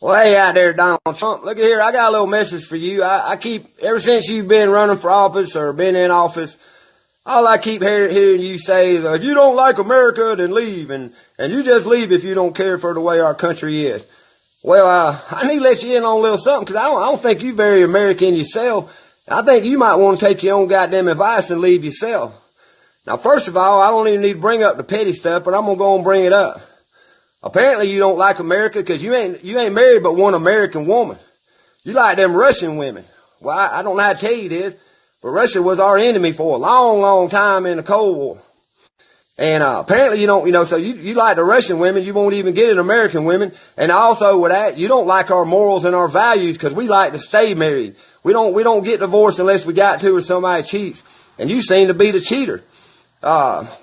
Well, hey out there, Donald Trump. Look at here. I got a little message for you. I keep, ever since you've been running for office or been in office, all I keep hearing you say is, if you don't like America, then leave. And you just leave if you don't care for the way our country is. Well, I need to let you in on a little something because I don't think you're very American yourself. I think you might want to take your own goddamn advice and leave yourself. Now, first of all, I don't even need to bring up the petty stuff, but I'm going to go and bring it up. Apparently you don't like America because you ain't married but one American woman. You like them Russian women. Well, I don't know how to tell you this, but Russia was our enemy for a long, long time in the Cold War. And apparently you don't, so you like the Russian women, you won't even get an American women. And also with that, you don't like our morals and our values because we like to stay married. We don't get divorced unless we got to or somebody cheats. And you seem to be the cheater.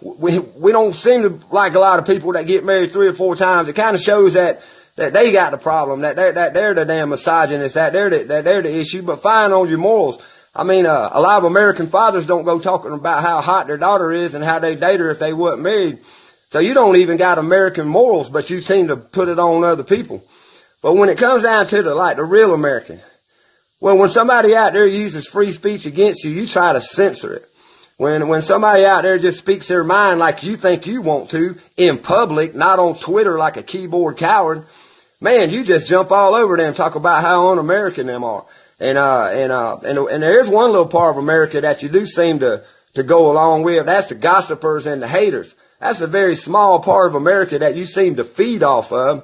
We don't seem to like a lot of people that get married 3 or 4 times. It kind of shows that they got the problem, that they're the damn misogynist, that they're the issue. But fine on your morals. I mean, a lot of American fathers don't go talking about how hot their daughter is and how they date her if they wasn't married. So you don't even got American morals, but you seem to put it on other people. But when it comes down to the real American, well, when somebody out there uses free speech against you, you try to censor it. When somebody out there just speaks their mind like you think you want to in public, not on Twitter like a keyboard coward, man, you just jump all over them, talk about how un-American them are. And there's one little part of America that you do seem to go along with. That's the gossipers and the haters. That's a very small part of America that you seem to feed off of.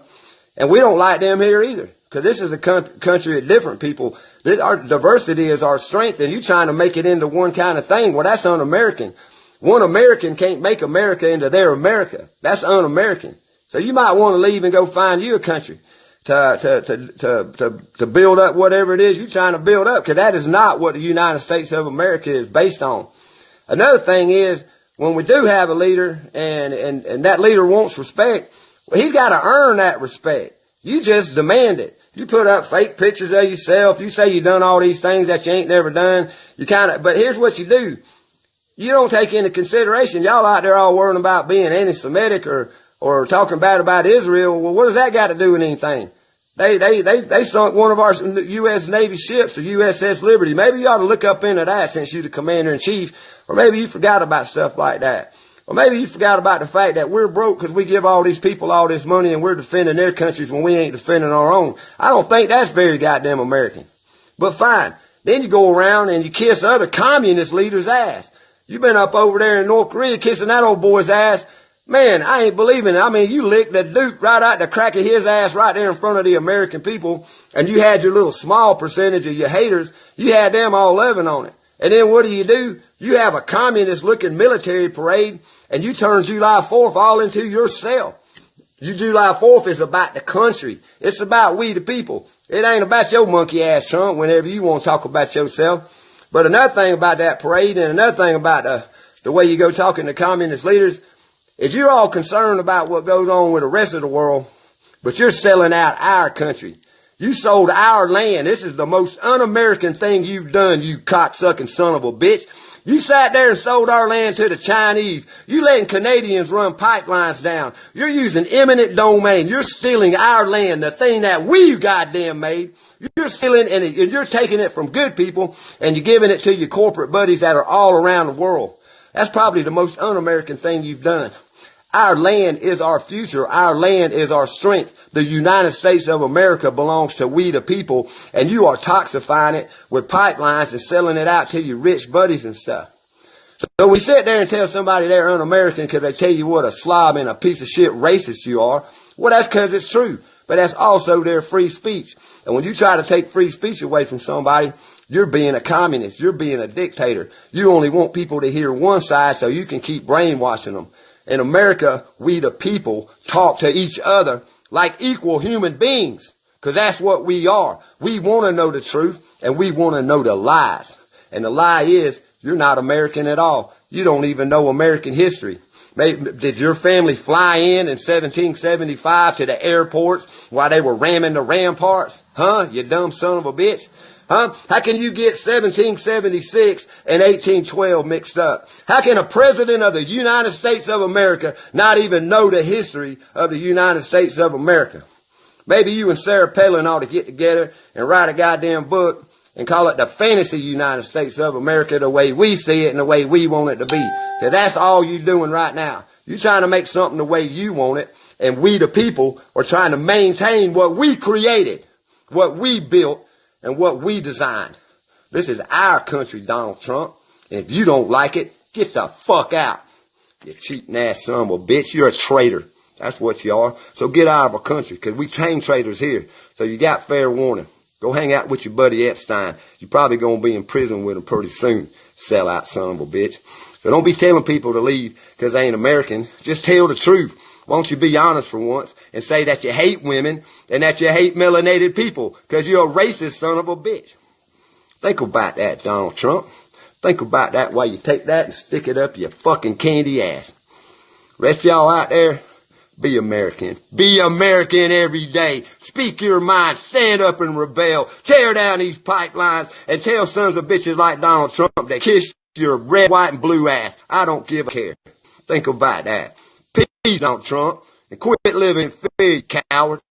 And we don't like them here either. Because this is a country of different people. Our diversity is our strength, and you trying to make it into one kind of thing. Well, that's un-American. One American can't make America into their America. That's un-American. So you might want to leave and go find you a country to build up whatever it is you're trying to build up, because that is not what the United States of America is based on. Another thing is, when we do have a leader and that leader wants respect, well, he's got to earn that respect. You just demand it. You put up fake pictures of yourself. You say you done all these things that you ain't never done. But here's what you do. You don't take into consideration, y'all out there all worrying about being anti-Semitic or talking bad about Israel. Well, what does that got to do with anything? They sunk one of our U.S. Navy ships, the USS Liberty. Maybe you ought to look up into that since you're the commander-in-chief. Or maybe you forgot about stuff like that. Or maybe you forgot about the fact that we're broke because we give all these people all this money and we're defending their countries when we ain't defending our own. I don't think that's very goddamn American. But fine. Then you go around and you kiss other communist leaders' ass. You've been up over there in North Korea kissing that old boy's ass. Man, I ain't believing it. I mean, you licked the Duke right out the crack of his ass right there in front of the American people, and you had your little small percentage of your haters. You had them all loving on it. And then what do? You have a communist-looking military parade, and you turn July 4th all into yourself. July 4th is about the country. It's about we the people. It ain't about your monkey-ass Trump whenever you want to talk about yourself. But another thing about that parade and another thing about the way you go talking to communist leaders is you're all concerned about what goes on with the rest of the world, but you're selling out our country. You sold our land. This is the most un-American thing you've done, you cocksucking son of a bitch. You sat there and sold our land to the Chinese. You letting Canadians run pipelines down. You're using eminent domain. You're stealing our land, the thing that we goddamn made. You're stealing and you're taking it from good people and you're giving it to your corporate buddies that are all around the world. That's probably the most un-American thing you've done. Our land is our future. Our land is our strength. The United States of America belongs to we the people, and you are toxifying it with pipelines and selling it out to your rich buddies and stuff. So we sit there and tell somebody they're un-American because they tell you what a slob and a piece of shit racist you are. Well, that's because it's true, but that's also their free speech. And when you try to take free speech away from somebody, you're being a communist. You're being a dictator. You only want people to hear one side so you can keep brainwashing them. In America, we the people talk to each other like equal human beings, because that's what we are. We want to know the truth, and we want to know the lies. And the lie is, you're not American at all. You don't even know American history. Did your family fly in 1775 to the airports while they were ramming the ramparts? Huh? You dumb son of a bitch. Huh? How can you get 1776 and 1812 mixed up? How can a president of the United States of America not even know the history of the United States of America? Maybe you and Sarah Palin ought to get together and write a goddamn book and call it the Fantasy United States of America, the way we see it and the way we want it to be. Because that's all you're doing right now. You're trying to make something the way you want it, and we, the people, are trying to maintain what we created, what we built, and what we designed. This is our country, Donald Trump. And if you don't like it, get the fuck out. You cheating ass son of a bitch. You're a traitor. That's what you are. So get out of our country, because we train traitors here. So you got fair warning. Go hang out with your buddy Epstein. You're probably going to be in prison with him pretty soon. Sellout son of a bitch. So don't be telling people to leave because they ain't American. Just tell the truth. Won't you be honest for once and say that you hate women and that you hate melanated people because you're a racist son of a bitch. Think about that, Donald Trump. Think about that while you take that and stick it up your fucking candy ass. Rest of y'all out there, be American. Be American every day. Speak your mind. Stand up and rebel. Tear down these pipelines and tell sons of bitches like Donald Trump to kiss your red, white, and blue ass. I don't give a care. Think about that. Peace, Donald Trump. And quit living in fear, you coward.